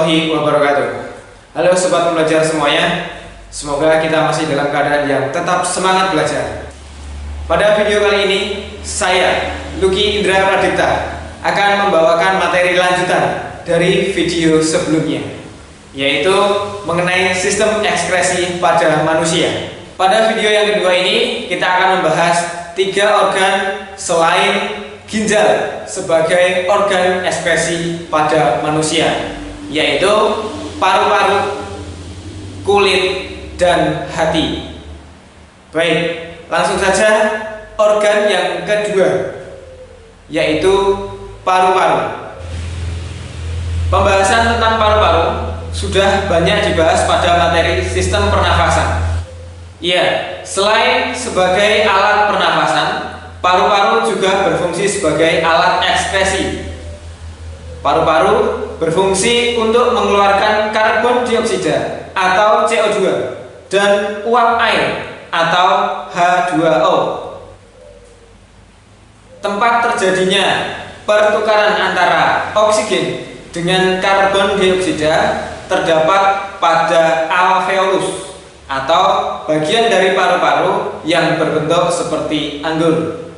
warahmatullahi wabarakatuh. Halo sobat pembelajar semuanya, semoga kita masih dalam keadaan yang tetap semangat belajar. Pada video kali ini, saya, Lucky Indra Pradipta, akan membawakan materi lanjutan dari video sebelumnya, yaitu mengenai sistem ekskresi pada manusia. Pada video yang kedua ini, kita akan membahas 3 organ selain ginjal sebagai organ ekskresi pada manusia, yaitu paru-paru, kulit, dan hati. Baik, langsung saja organ yang kedua, yaitu paru-paru. Pembahasan tentang paru-paru sudah banyak dibahas pada materi sistem pernafasan. Ya, selain sebagai alat pernafasan, paru-paru juga berfungsi sebagai alat ekskresi. Paru-paru berfungsi untuk mengeluarkan karbon dioksida atau CO2 dan uap air atau H2O. Tempat terjadinya pertukaran antara oksigen dengan karbon dioksida terdapat pada alveolus atau bagian dari paru-paru yang berbentuk seperti anggur.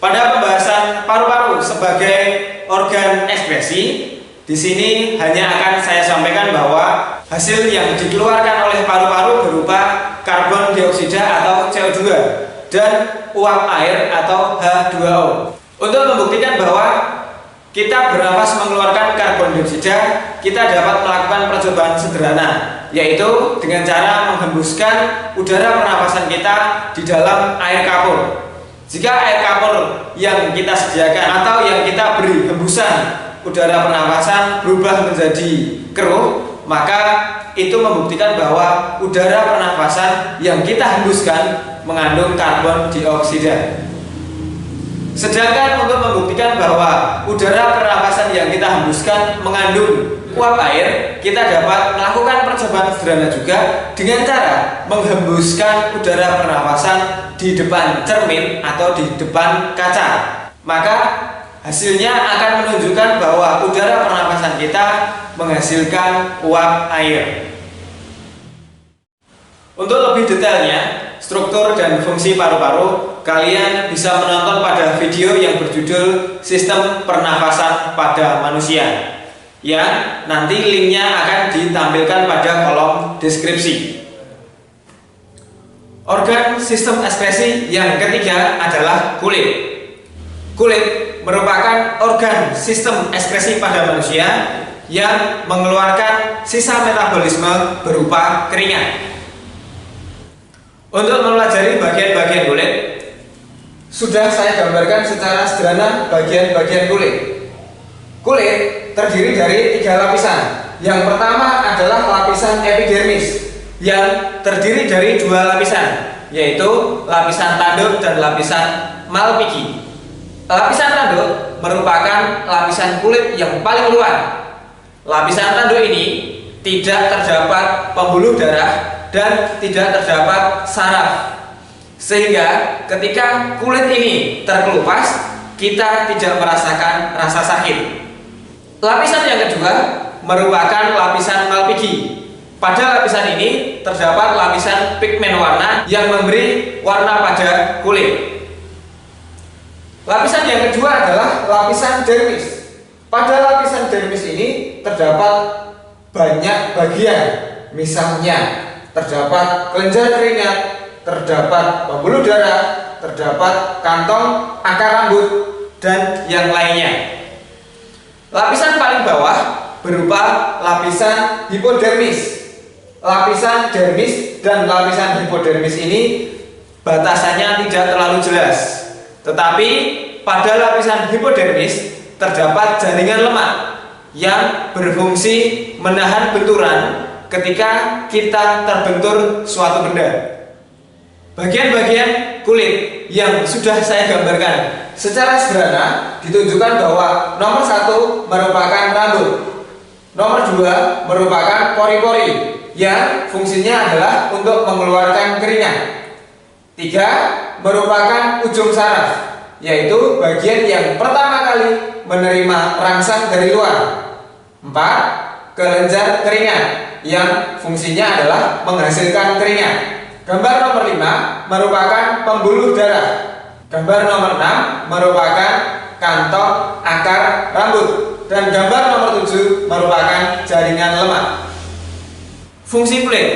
Pada pembahasan paru-paru sebagai organ ekskresi, di sini hanya akan saya sampaikan bahwa hasil yang dikeluarkan oleh paru-paru berupa karbon dioksida atau CO2 dan uap air atau H2O. Untuk membuktikan bahwa kita bernafas mengeluarkan karbon dioksida, kita dapat melakukan percobaan sederhana, yaitu dengan cara menghembuskan udara pernapasan kita di dalam air kapur. Jika air kapur yang kita sediakan atau yang kita beri hembusan udara pernapasan berubah menjadi keruh, maka itu membuktikan bahwa udara pernapasan yang kita hembuskan mengandung karbon dioksida. Sedangkan untuk membuktikan bahwa udara pernapasan yang kita hembuskan mengandung uap air, kita dapat melakukan percobaan sederhana juga dengan cara menghembuskan udara pernapasan di depan cermin atau di depan kaca. Maka hasilnya akan menunjukkan bahwa udara pernapasan kita menghasilkan uap air. Untuk lebih detailnya, struktur dan fungsi paru-paru, kalian bisa menonton pada video yang berjudul Sistem Pernafasan pada Manusia, yang nanti linknya akan ditampilkan pada kolom deskripsi. Organ sistem ekskresi yang ketiga adalah kulit. Kulit merupakan organ sistem ekskresi pada manusia yang mengeluarkan sisa metabolisme berupa keringat. Untuk mempelajari bagian-bagian kulit, sudah saya gambarkan secara sederhana bagian-bagian kulit. Kulit terdiri dari 3 lapisan. Yang pertama adalah lapisan epidermis, yang terdiri dari 2 lapisan, yaitu lapisan tanduk dan lapisan malpighi. Lapisan tanduk merupakan lapisan kulit yang paling luar. Lapisan tanduk ini tidak terdapat pembuluh darah dan tidak terdapat saraf, sehingga ketika kulit ini terkelupas, kita tidak merasakan rasa sakit. Lapisan yang kedua merupakan lapisan malpighi. Pada lapisan ini terdapat lapisan pigmen warna yang memberi warna pada kulit. Lapisan yang kedua adalah lapisan dermis. Pada lapisan dermis ini terdapat banyak bagian, misalnya terdapat kelenjar keringat, terdapat pembuluh darah, terdapat kantong, akar rambut, dan yang lainnya. Lapisan paling bawah berupa lapisan hipodermis. Lapisan dermis dan lapisan hipodermis ini batasannya tidak terlalu jelas, tetapi pada lapisan hipodermis terdapat jaringan lemak yang berfungsi menahan benturan ketika kita terbentur suatu benda. Bagian-bagian kulit yang sudah saya gambarkan secara sederhana ditunjukkan bahwa nomor 1 merupakan rambut, nomor 2 merupakan pori-pori yang fungsinya adalah untuk mengeluarkan keringat, 3 merupakan ujung saraf, yaitu bagian yang pertama kali menerima rangsang dari luar, 4 kelenjar keringat yang fungsinya adalah menghasilkan keringat. Gambar nomor 5 merupakan pembuluh darah. Gambar nomor 6 merupakan kantong akar rambut. Dan gambar nomor 7 merupakan jaringan lemak. Fungsi kulit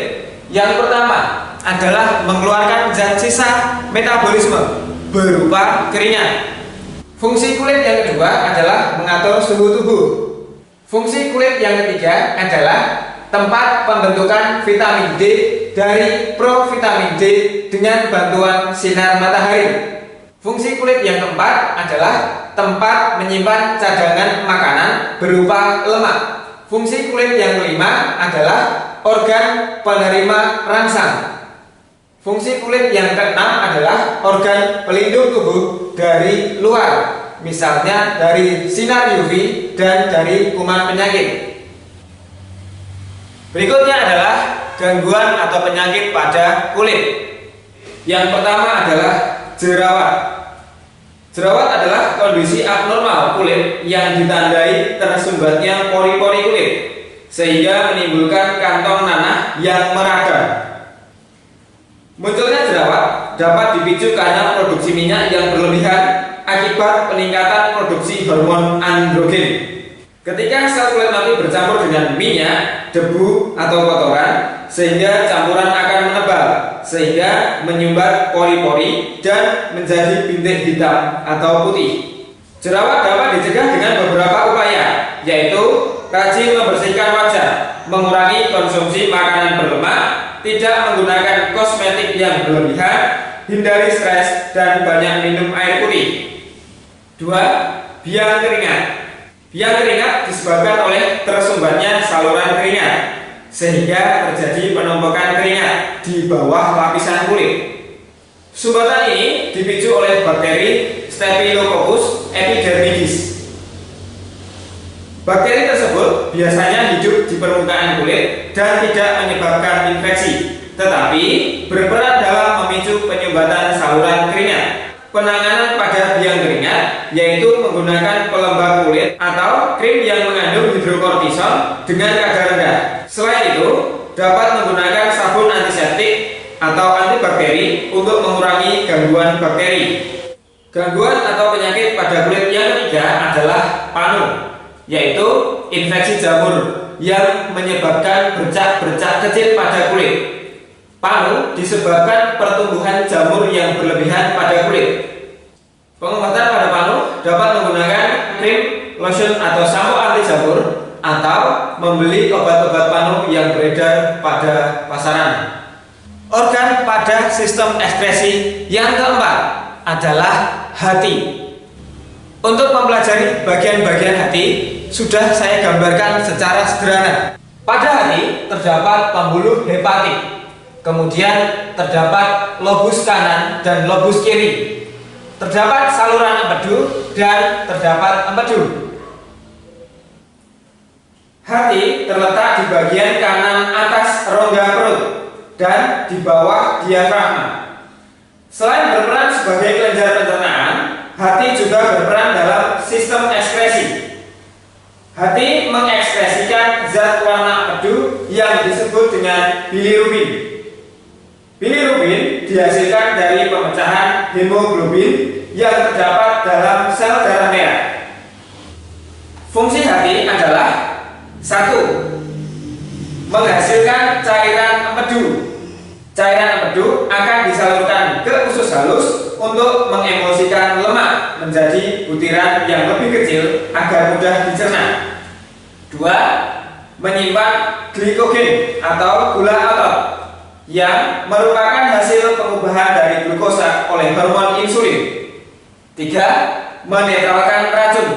yang pertama adalah mengeluarkan zat sisa metabolisme berupa keringat. Fungsi kulit yang kedua adalah mengatur suhu tubuh. Fungsi kulit yang ketiga adalah tempat pembentukan vitamin D dari provitamin D dengan bantuan sinar matahari. Fungsi kulit yang keempat adalah tempat menyimpan cadangan makanan berupa lemak. Fungsi kulit yang kelima adalah organ penerima rangsang. Fungsi kulit yang keenam adalah organ pelindung tubuh dari luar, misalnya dari sinar UV dan dari kuman penyakit. Berikutnya adalah gangguan atau penyakit pada kulit. Yang pertama adalah jerawat. Jerawat adalah kondisi abnormal kulit yang ditandai tersumbatnya pori-pori kulit, sehingga menimbulkan kantong nanah yang meragam. Munculnya jerawat dapat dipicu karena produksi minyak yang berlebihan akibat peningkatan produksi hormon androgen. Ketika sel kulit mati bercampur dengan minyak, debu, atau kotoran, sehingga campuran akan menebal, sehingga menyumbat pori-pori dan menjadi bintik hitam atau putih. Jerawat dapat dicegah dengan beberapa upaya, yaitu rajin membersihkan wajah, mengurangi konsumsi makanan berlemak, tidak menggunakan kosmetik yang berlebihan, hindari stres, dan banyak minum air putih. 2. Biang keringat. Biang keringat disebabkan oleh tersumbatnya saluran keringat, sehingga terjadi penumpukan keringat di bawah lapisan kulit. Sumbatan ini dipicu oleh bakteri Staphylococcus epidermidis. Bakteri tersebut biasanya hidup di permukaan kulit dan tidak menyebabkan infeksi, tetapi berperan dalam memicu penyumbatan saluran keringat. Penanganan pada biang keringat yaitu menggunakan pelembab kulit atau krim yang mengandung hidrokortison dengan kadar rendah. Selain itu, dapat menggunakan sabun antiseptik atau antibakteri untuk mengurangi gangguan bakteri. Gangguan atau penyakit pada kulit yang ketiga adalah panu, yaitu infeksi jamur yang menyebabkan bercak-bercak kecil pada kulit. Panu disebabkan pertumbuhan jamur yang berlebihan pada kulit. Pengobatan pada panu dapat menggunakan krim, lotion atau sampo anti jamur, atau membeli obat-obat panu yang beredar pada pasaran. Organ pada sistem ekskresi yang keempat adalah hati. Untuk mempelajari bagian-bagian hati sudah saya gambarkan secara sederhana. Pada hati terdapat pembuluh hepatik. Kemudian terdapat lobus kanan dan lobus kiri. Terdapat saluran empedu dan terdapat empedu. Hati terletak di bagian kanan atas rongga perut dan di bawah diafragma. Selain berperan sebagai kelenjar pencernaan, hati juga berperan dalam sistem ekskresi. Hati mengekspresikan zat warna empedu yang disebut dengan bilirubin. Bilirubin dihasilkan dari pemecahan hemoglobin yang terdapat dalam sel darah merah. Fungsi hati adalah 1. Menghasilkan cairan empedu. Cairan empedu akan disalurkan ke usus halus untuk mengemulsikan lemak menjadi butiran yang lebih kecil agar mudah dicerna. 2. Menyimpan glikogen atau gula otot yang merupakan hasil pengubahan dari glukosa oleh hormon insulin. 3. Menetralkan racun.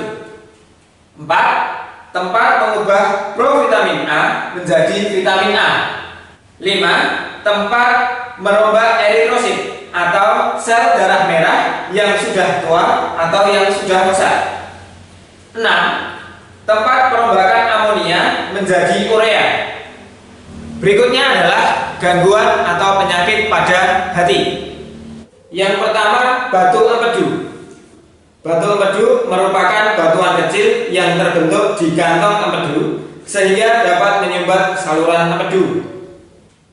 4. Tempat mengubah provitamin A menjadi vitamin A. 5. Tempat merombak eritrosit atau sel darah merah yang sudah tua atau yang sudah rusak. 6. Tempat perombakan amonia menjadi urea. Berikutnya adalah gangguan atau penyakit pada hati. Yang pertama, batu empedu. Batu empedu merupakan batuan kecil yang terbentuk di kantong empedu sehingga dapat menyumbat saluran empedu.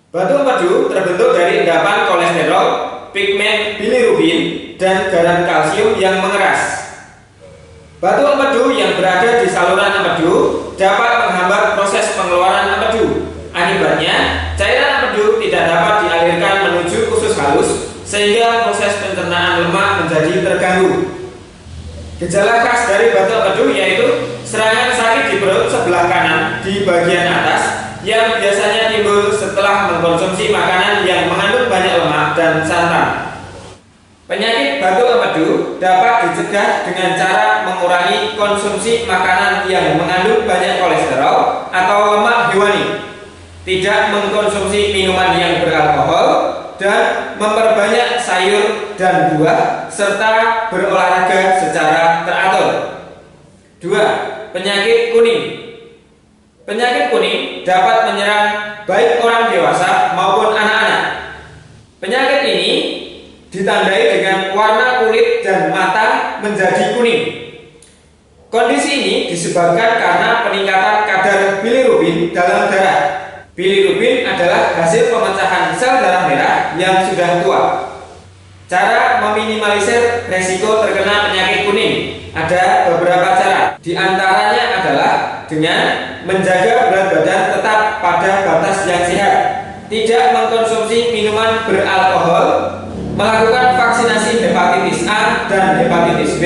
Batu empedu terbentuk dari endapan kolesterol, pigmen bilirubin, dan garam kalsium yang mengeras. Batu empedu yang berada di saluran empedu dapat menghambat proses pengeluaran empedu. Akibatnya, cairan empedu tidak dapat dialirkan menuju usus halus, sehingga proses pencernaan lemak menjadi terganggu. Gejala khas dari batu empedu yaitu serangan sakit di perut sebelah kanan di bagian atas yang biasanya timbul setelah mengkonsumsi makanan yang mengandung banyak lemak dan santan. Penyakit batu empedu dapat dicegah dengan cara mengurangi konsumsi makanan yang mengandung banyak kolesterol atau lemak hewani, tidak mengkonsumsi minuman yang beralkohol, dan memperbanyak sayur dan buah, serta berolahraga secara teratur. 2. Penyakit kuning. Penyakit kuning dapat menyerang baik orang dewasa maupun anak-anak. Penyakit ini ditandai dengan warna kulit dan mata menjadi kuning. Kondisi ini disebabkan karena peningkatan kadar bilirubin dalam darah. Bilirubin adalah hasil pemecahan sel darah merah yang sudah tua. Cara meminimalisir resiko terkena penyakit kuning ada beberapa cara. Di antaranya adalah dengan menjaga berat badan tetap pada batas yang sehat, tidak mengkonsumsi minuman beralkohol, melakukan vaksinasi hepatitis A dan hepatitis B,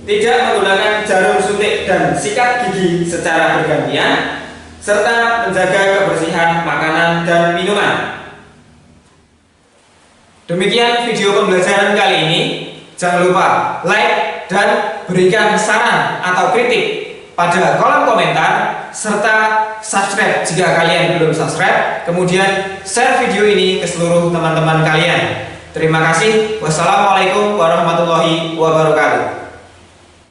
tidak menggunakan jarum suntik dan sikat gigi secara bergantian, serta menjaga kebersihan makanan dan minuman. Demikian video pembelajaran kali ini. Jangan lupa like dan berikan saran atau kritik pada kolom komentar, serta subscribe jika kalian belum subscribe. Kemudian share video ini ke seluruh teman-teman kalian. Terima kasih. Wassalamualaikum warahmatullahi wabarakatuh.